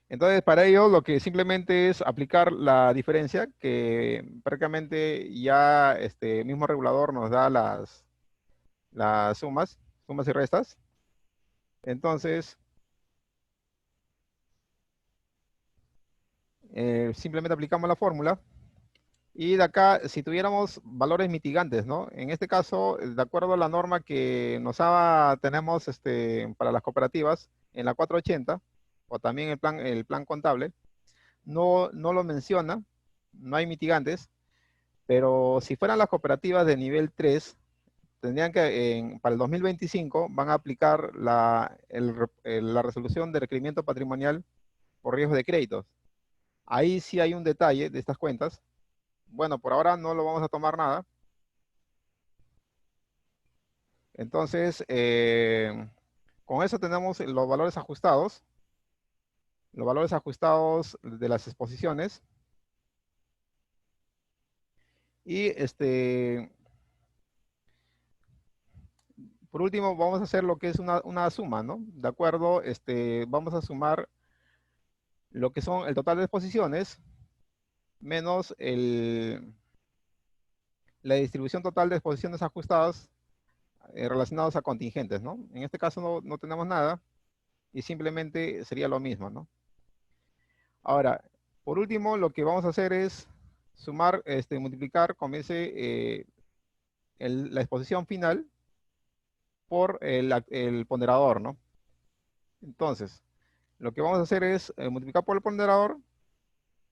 [SPEAKER 1] entonces, para ello, lo que simplemente es aplicar la diferencia que prácticamente ya este mismo regulador nos da las sumas y restas. Entonces, simplemente aplicamos la fórmula. Y de acá, si tuviéramos valores mitigantes, ¿no? En este caso, de acuerdo a la norma que tenemos para las cooperativas, en la 480, o también el plan contable, no lo menciona, no hay mitigantes, pero si fueran las cooperativas de nivel 3, tendrían que, para el 2025, van a aplicar la resolución de requerimiento patrimonial por riesgo de créditos. Ahí sí hay un detalle de estas cuentas. Bueno, por ahora no lo vamos a tomar nada. Entonces, con eso tenemos los valores ajustados de las exposiciones. Y por último, vamos a hacer lo que es una suma, ¿no? De acuerdo, vamos a sumar lo que son el total de exposiciones menos la distribución total de exposiciones ajustadas relacionados a contingentes, ¿no? En este caso no tenemos nada y simplemente sería lo mismo, ¿no? Ahora, por último, lo que vamos a hacer es sumar, multiplicar con la exposición final por el ponderador, ¿no? Entonces, lo que vamos a hacer es multiplicar por el ponderador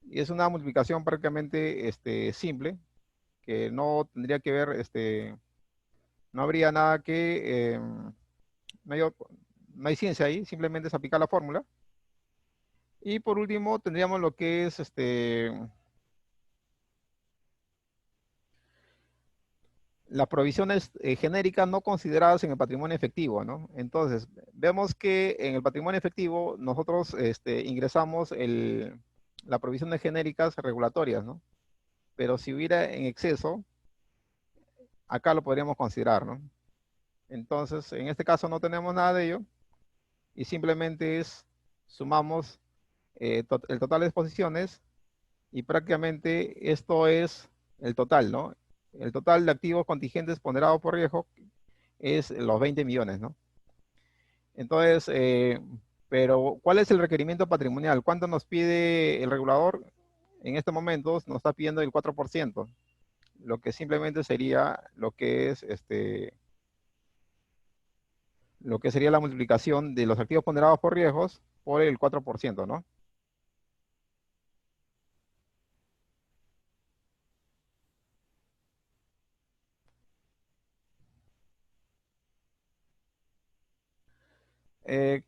[SPEAKER 1] y es una multiplicación prácticamente simple, que no tendría que ver, no habría nada no hay, no hay ciencia ahí, simplemente es aplicar la fórmula. Y por último, tendríamos lo que es las provisiones genéricas no consideradas en el patrimonio efectivo, ¿no? Entonces, vemos que en el patrimonio efectivo nosotros ingresamos las provisiones genéricas regulatorias, ¿no? Pero si hubiera en exceso, acá lo podríamos considerar, ¿no? Entonces, en este caso no tenemos nada de ello y simplemente sumamos el total de exposiciones y prácticamente esto es el total, ¿no? El total de activos contingentes ponderados por riesgo es los 20 millones, ¿no? Entonces, pero ¿cuál es el requerimiento patrimonial? ¿Cuánto nos pide el regulador? En estos momentos nos está pidiendo el 4%, lo que simplemente sería lo que es lo que sería la multiplicación de los activos ponderados por riesgos por el 4%, ¿no?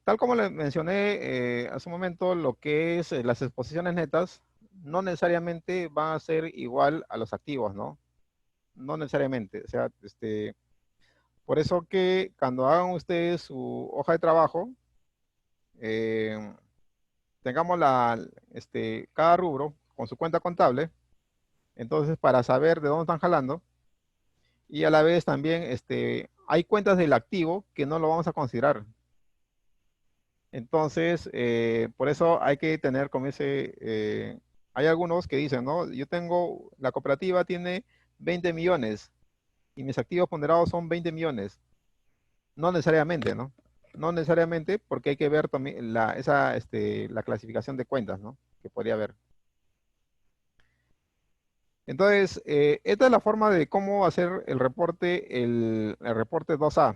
[SPEAKER 1] Tal como le mencioné hace un momento, lo que es las exposiciones netas no necesariamente van a ser igual a los activos, ¿no? No necesariamente. O sea, por eso que cuando hagan ustedes su hoja de trabajo, eh, tengamos cada rubro con su cuenta contable, entonces para saber de dónde están jalando, y a la vez también hay cuentas del activo que no lo vamos a considerar. Entonces, por eso hay que tener como hay algunos que dicen, ¿no? La cooperativa tiene 20 millones y mis activos ponderados son 20 millones. No necesariamente, ¿no? No necesariamente porque hay que ver también la clasificación de cuentas, ¿no? Que podría haber. Entonces, esta es la forma de cómo hacer el reporte 2A.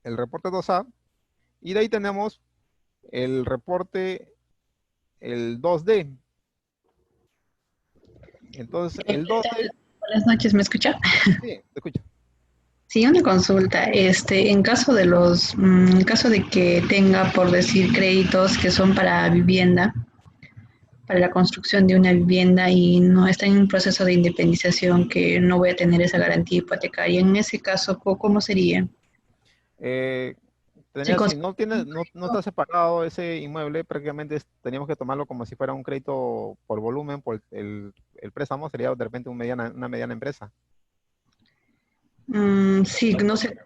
[SPEAKER 1] El reporte 2A. Y de ahí tenemos el reporte, el 2D. Entonces,
[SPEAKER 2] ¿Qué
[SPEAKER 1] el 2D,
[SPEAKER 2] tal? Buenas noches, ¿me escucha?
[SPEAKER 1] sí, te escucho.
[SPEAKER 2] Sí, una consulta. En caso de en caso de que tenga, por decir, créditos que son para vivienda, para la construcción de una vivienda y no está en un proceso de independización, que no voy a tener esa garantía hipotecaria, en ese caso, ¿cómo sería?
[SPEAKER 1] Eh,
[SPEAKER 2] Si
[SPEAKER 1] si
[SPEAKER 2] cons-
[SPEAKER 1] no tienes, no está separado ese inmueble, prácticamente teníamos que tomarlo como si fuera un crédito por volumen, el préstamo sería de repente una mediana empresa.
[SPEAKER 2] sí, no sé,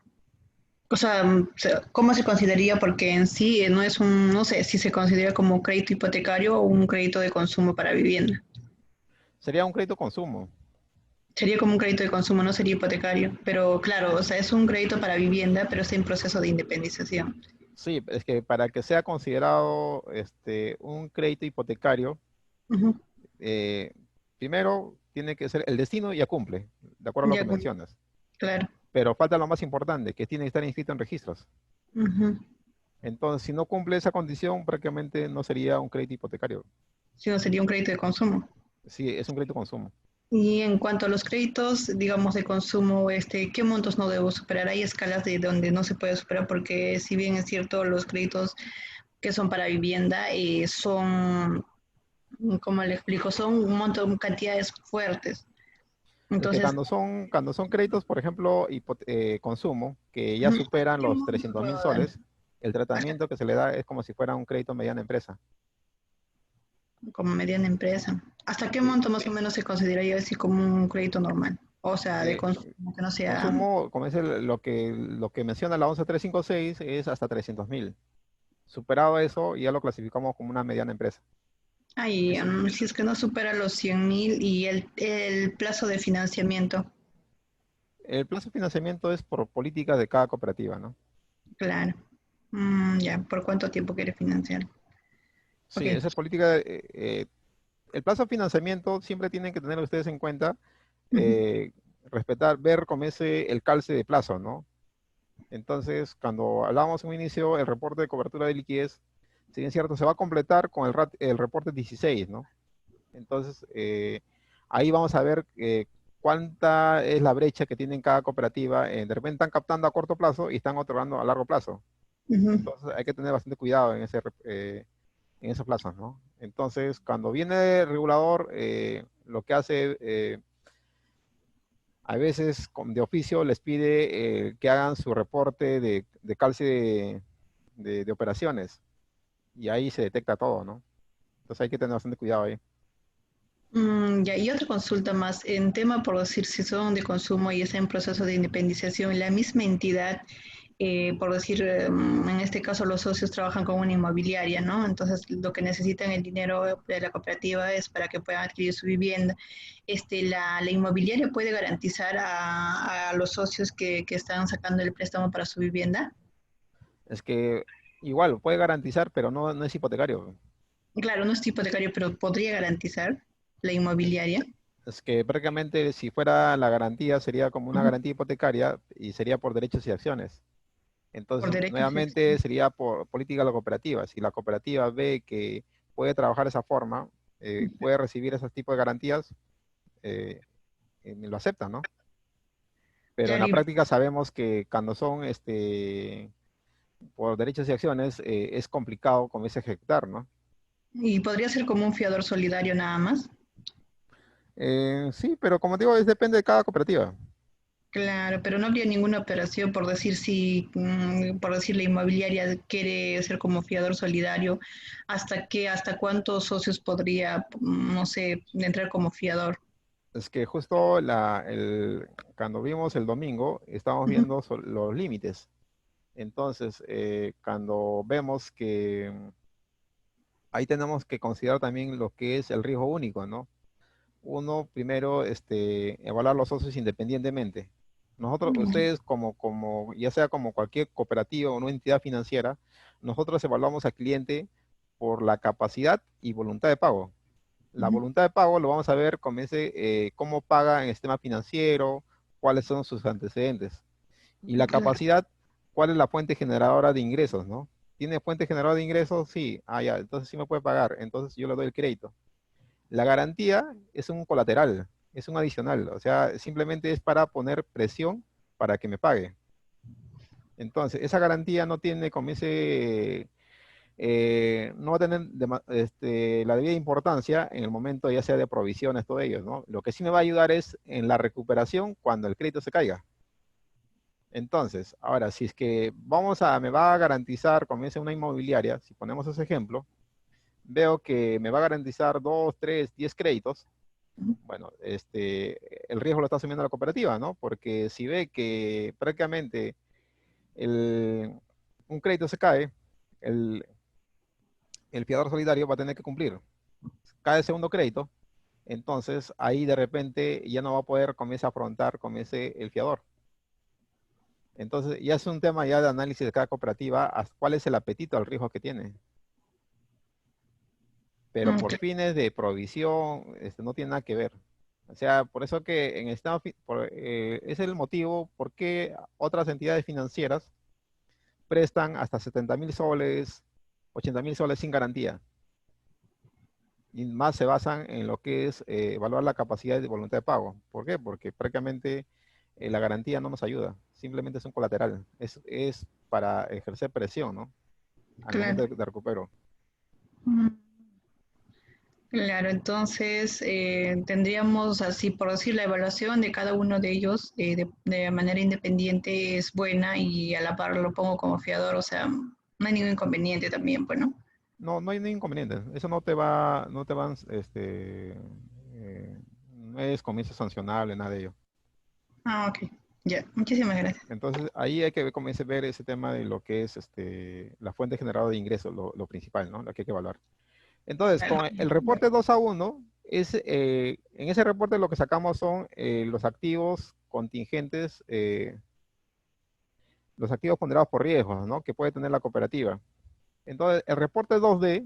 [SPEAKER 2] ¿cómo se consideraría? Porque en sí no es no sé si se considera como crédito hipotecario o un crédito de consumo para vivienda.
[SPEAKER 1] Sería un crédito consumo.
[SPEAKER 2] Sería como un crédito de consumo, no sería hipotecario. Pero claro, o sea, es un crédito para vivienda, pero está en proceso de independización.
[SPEAKER 1] Sí, es que para que sea considerado un crédito hipotecario,
[SPEAKER 2] Ujú.
[SPEAKER 1] eh, primero tiene que ser el destino ya cumple, de acuerdo a lo
[SPEAKER 2] Ya,
[SPEAKER 1] que mencionas.
[SPEAKER 2] claro.
[SPEAKER 1] Pero falta lo más importante, que tiene que estar inscrito en registros.
[SPEAKER 2] Ujú.
[SPEAKER 1] Entonces, si no cumple esa condición, prácticamente no sería un crédito hipotecario.
[SPEAKER 2] Si no, sería un crédito de consumo.
[SPEAKER 1] Sí, es un crédito consumo.
[SPEAKER 2] Y en cuanto a los créditos, digamos, de consumo, ¿qué montos no debo superar? Hay escalas de donde no se puede superar porque si bien es cierto, los créditos que son para vivienda son, ¿cómo le explico? Son un montón, cantidades fuertes.
[SPEAKER 1] Es que
[SPEAKER 2] Entonces,
[SPEAKER 1] cuando son créditos, por ejemplo, consumo, que ya superan
[SPEAKER 2] ¿qué
[SPEAKER 1] los
[SPEAKER 2] montos
[SPEAKER 1] 300 mil
[SPEAKER 2] puedo dar?
[SPEAKER 1] soles, el tratamiento que se le da es como si fuera un crédito mediana empresa.
[SPEAKER 2] Como mediana empresa. ¿Hasta qué
[SPEAKER 1] Sí.
[SPEAKER 2] monto más o menos se consideraría así como un crédito normal? O sea, de
[SPEAKER 1] Eh,
[SPEAKER 2] consumo, que no sea...
[SPEAKER 1] consumo, como es lo que menciona la 11356, es hasta 300.000. Superado eso, ya lo clasificamos como una mediana empresa.
[SPEAKER 2] Ay,
[SPEAKER 1] Eso.
[SPEAKER 2] si es que no supera los 100.000 y el plazo de financiamiento,
[SPEAKER 1] El plazo de financiamiento es por política de cada cooperativa, ¿no?
[SPEAKER 2] claro. Ya, ¿por cuánto tiempo quiere financiar?
[SPEAKER 1] Sí,
[SPEAKER 2] Porque
[SPEAKER 1] esa política, el plazo de financiamiento siempre tienen que tener ustedes en cuenta,
[SPEAKER 2] ujú,
[SPEAKER 1] eh, respetar, ver cómo es el calce de plazo, ¿no? Entonces, cuando hablábamos en un inicio, el reporte de cobertura de liquidez, si bien es cierto, se va a completar con el reporte 16, ¿no? Entonces, ahí vamos a ver cuánta es la brecha que tiene cada cooperativa. De repente están captando a corto plazo y están otorgando a largo plazo.
[SPEAKER 2] ujú.
[SPEAKER 1] Entonces, hay que tener bastante cuidado en esos plazos, ¿no? Entonces, cuando viene el regulador, lo que hace, a veces de oficio les pide que hagan su reporte de calce de operaciones y ahí se detecta todo, ¿no? Entonces hay que tener bastante cuidado ahí.
[SPEAKER 2] Ya, y otra consulta más, en tema por decir si son de consumo y está en proceso de independización, la misma entidad por decir, en este caso los socios trabajan con una inmobiliaria, ¿no? Entonces lo que necesitan el dinero de la cooperativa es para que puedan adquirir su vivienda. La inmobiliaria puede garantizar a los socios que están sacando el préstamo para su vivienda.
[SPEAKER 1] Es que igual puede garantizar, pero no es hipotecario.
[SPEAKER 2] Claro, no es hipotecario, pero podría garantizar la inmobiliaria.
[SPEAKER 1] Es que prácticamente si fuera la garantía sería como una
[SPEAKER 2] Ujú.
[SPEAKER 1] garantía hipotecaria y sería por derechos y acciones.
[SPEAKER 2] Por
[SPEAKER 1] Entonces,
[SPEAKER 2] derechos y
[SPEAKER 1] nuevamente
[SPEAKER 2] acciones.
[SPEAKER 1] sería por política de la cooperativa. Si la cooperativa ve que puede trabajar de esa forma, puede recibir esos tipos de garantías, eh, lo aceptan, ¿no? Pero en
[SPEAKER 2] Claro,
[SPEAKER 1] la práctica sabemos que cuando son por derechos y acciones, es complicado como es ejecutar, ¿no?
[SPEAKER 2] y podría ser como un fiador solidario nada más.
[SPEAKER 1] Sí, pero como digo, depende de cada cooperativa.
[SPEAKER 2] Claro, pero no habría ninguna operación por decir si, por decir la inmobiliaria quiere ser como fiador solidario, hasta cuántos socios podría, no sé, entrar como fiador.
[SPEAKER 1] Es que justo cuando vimos el domingo, estábamos
[SPEAKER 2] Ujú,
[SPEAKER 1] viendo los límites. Entonces, cuando vemos que ahí tenemos que considerar también lo que es el riesgo único, ¿no? Uno, primero, evaluar los socios independientemente. Nosotros, ustedes ya sea como cualquier cooperativa o una entidad financiera, nosotros evaluamos al cliente por la capacidad y voluntad de pago. La
[SPEAKER 2] ujú,
[SPEAKER 1] voluntad de pago lo vamos a ver como cómo paga en el sistema financiero, cuáles son sus antecedentes. Y la
[SPEAKER 2] claro.
[SPEAKER 1] capacidad, cuál es la fuente generadora de ingresos, ¿no? ¿Tiene fuente generadora de ingresos? Sí. Ah, ya, entonces sí me puede pagar. Entonces yo le doy el crédito. La garantía es un colateral, es un adicional. O sea, simplemente es para poner presión para que me pague. Entonces, esa garantía no tiene como no va a tener la debida importancia en el momento ya sea de provisiones, todo ello, ¿no? Lo que sí me va a ayudar es en la recuperación cuando el crédito se caiga. Entonces, ahora, si es que me va a garantizar, como dice una inmobiliaria, si ponemos ese ejemplo, veo que me va a garantizar 2, 3, 10 créditos, bueno, el riesgo lo está asumiendo la cooperativa, ¿no? Porque si ve que prácticamente el, un crédito se cae, el, el fiador solidario va a tener que cumplir. Cae el segundo crédito, entonces ahí de repente ya no va a poder comienza a afrontar el fiador. Entonces ya es un tema ya de análisis de cada cooperativa, cuál es el apetito al riesgo que tiene. Pero por fines de provisión, no tiene nada que ver. O sea, por eso que en el estado, es el motivo por qué otras entidades financieras prestan hasta 70.000 soles, 80.000 soles sin garantía. Y más se basan en lo que es evaluar la capacidad de voluntad de pago. ¿Por qué? Porque prácticamente la garantía no nos ayuda, simplemente es un colateral, es para ejercer presión, ¿no? Al momento
[SPEAKER 2] Claro.
[SPEAKER 1] de recupero.
[SPEAKER 2] Mm, claro, entonces tendríamos así, por decir, la evaluación de cada uno de ellos de manera independiente es buena y a la par lo pongo como fiador, o sea, no hay ningún inconveniente también, pues, ¿no?
[SPEAKER 1] No, no hay ningún inconveniente. Eso no te van, no es comienzo sancionable, nada de ello.
[SPEAKER 2] Ah, ok, ya, muchísimas gracias.
[SPEAKER 1] Entonces, ahí hay que comienza a ver ese tema de lo que es la fuente generadora de ingresos, lo principal, ¿no? Lo que hay que evaluar. Entonces,
[SPEAKER 2] Claro.
[SPEAKER 1] con el reporte 2-1, en ese reporte lo que sacamos son los activos contingentes, los activos ponderados por riesgos, ¿no? Que puede tener la cooperativa. Entonces, el reporte 2D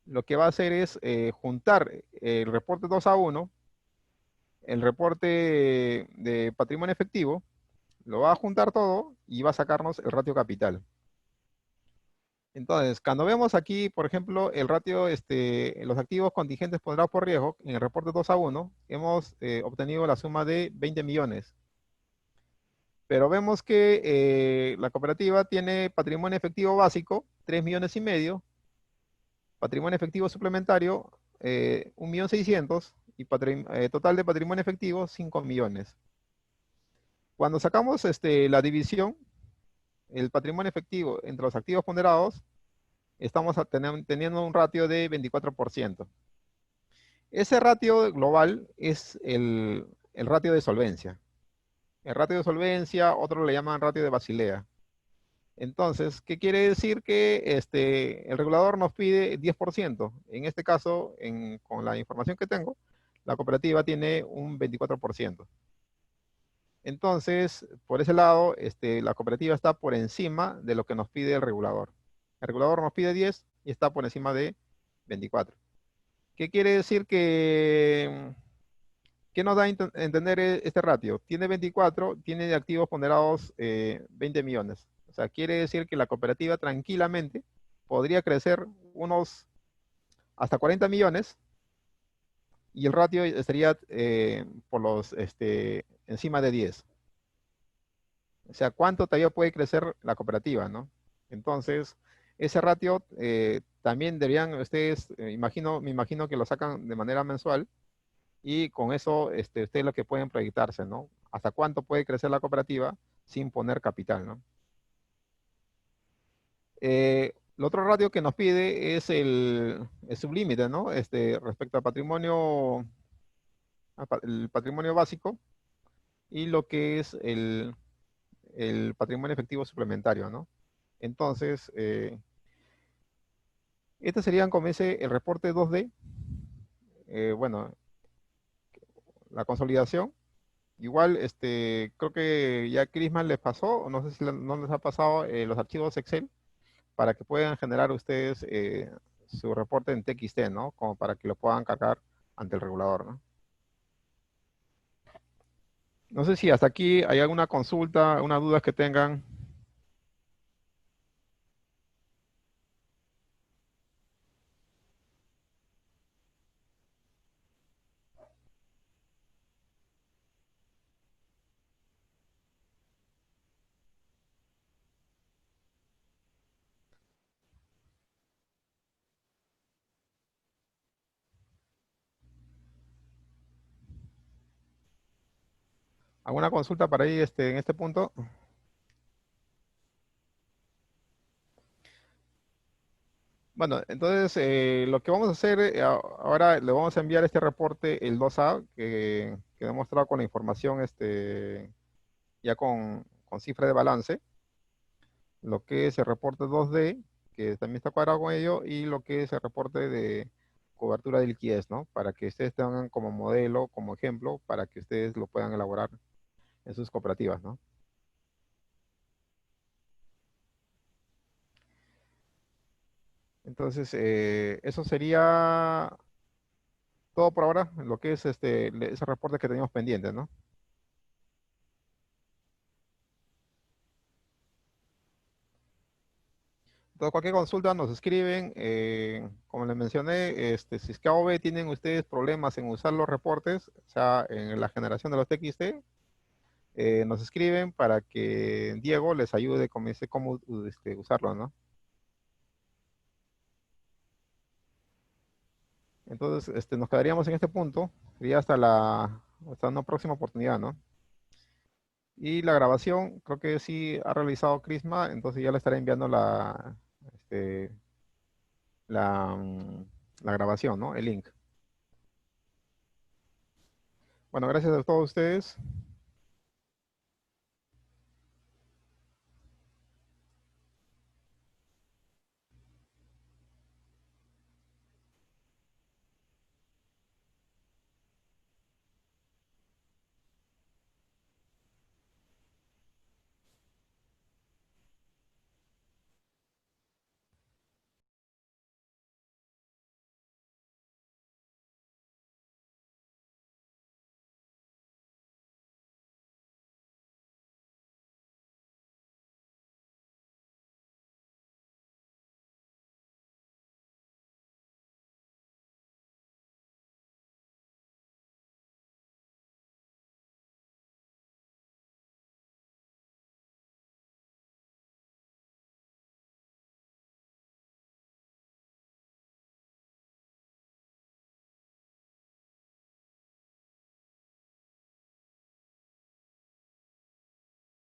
[SPEAKER 1] lo que va a hacer es juntar el reporte 2-1, el reporte de patrimonio efectivo, lo va a juntar todo y va a sacarnos el ratio capital. Entonces, cuando vemos aquí, por ejemplo, el ratio, los activos contingentes ponderados por riesgo, en el reporte 2-1, hemos obtenido la suma de 20 millones. Pero vemos que la cooperativa tiene patrimonio efectivo básico, 3,5 millones, patrimonio efectivo suplementario, 1,600,000, y total de patrimonio efectivo, 5 millones. Cuando sacamos la división, el patrimonio efectivo entre los activos ponderados, estamos teniendo un ratio de 24%. Ese ratio global es el ratio de solvencia. El ratio de solvencia, otros le llaman ratio de Basilea. Entonces, ¿qué quiere decir? Que el regulador nos pide 10%. En este caso, con la información que tengo, la cooperativa tiene un 24%. Entonces, por ese lado, la cooperativa está por encima de lo que nos pide el regulador. El regulador nos pide 10 y está por encima de 24. ¿Qué quiere decir? ¿Qué nos da a entender este ratio? Tiene 24, tiene de activos ponderados 20 millones. O sea, quiere decir que la cooperativa tranquilamente podría crecer unos hasta 40 millones y el ratio estaría encima de 10. O sea, ¿cuánto todavía puede crecer la cooperativa, no? Entonces, ese ratio también deberían ustedes, me imagino que lo sacan de manera mensual y con eso ustedes lo que pueden proyectarse, ¿no? ¿Hasta cuánto puede crecer la cooperativa sin poner capital, ¿no? El otro ratio que nos pide es el sublímite, ¿no? Respecto al patrimonio, el patrimonio básico y lo que es el patrimonio efectivo suplementario, ¿no? Entonces, este serían como ese el reporte 2D, bueno, la consolidación. Igual, creo que ya Chrisman les pasó, o no sé si no les ha pasado los archivos Excel para que puedan generar ustedes su reporte en TXT, ¿no? Como para que lo puedan cargar ante el regulador, ¿no? No sé si hasta aquí hay alguna consulta, una duda que tengan. ¿Alguna consulta para ahí en este punto? Bueno, entonces lo que vamos a hacer ahora, le vamos a enviar este reporte, el 2A, que he mostrado con la información ya con cifra de balance, lo que es el reporte 2D, que también está cuadrado con ello, y lo que es el reporte de cobertura de liquidez, ¿no? Para que ustedes tengan como modelo, como ejemplo, para que ustedes lo puedan elaborar en sus cooperativas, ¿no? Entonces, eso sería todo por ahora, lo que es ese reporte que teníamos pendiente, ¿no? Entonces, cualquier consulta nos escriben. Como les mencioné, si es que AOV tienen ustedes problemas en usar los reportes, o sea, en la generación de los TXT, nos escriben para que Diego les ayude con ese cómo usarlo, ¿no? Entonces, nos quedaríamos en este punto, sería hasta una próxima oportunidad, ¿no? Y la grabación, creo que sí ha realizado Crisma, entonces ya le estaré enviando este, la grabación, ¿no? El link. Bueno, gracias a todos ustedes.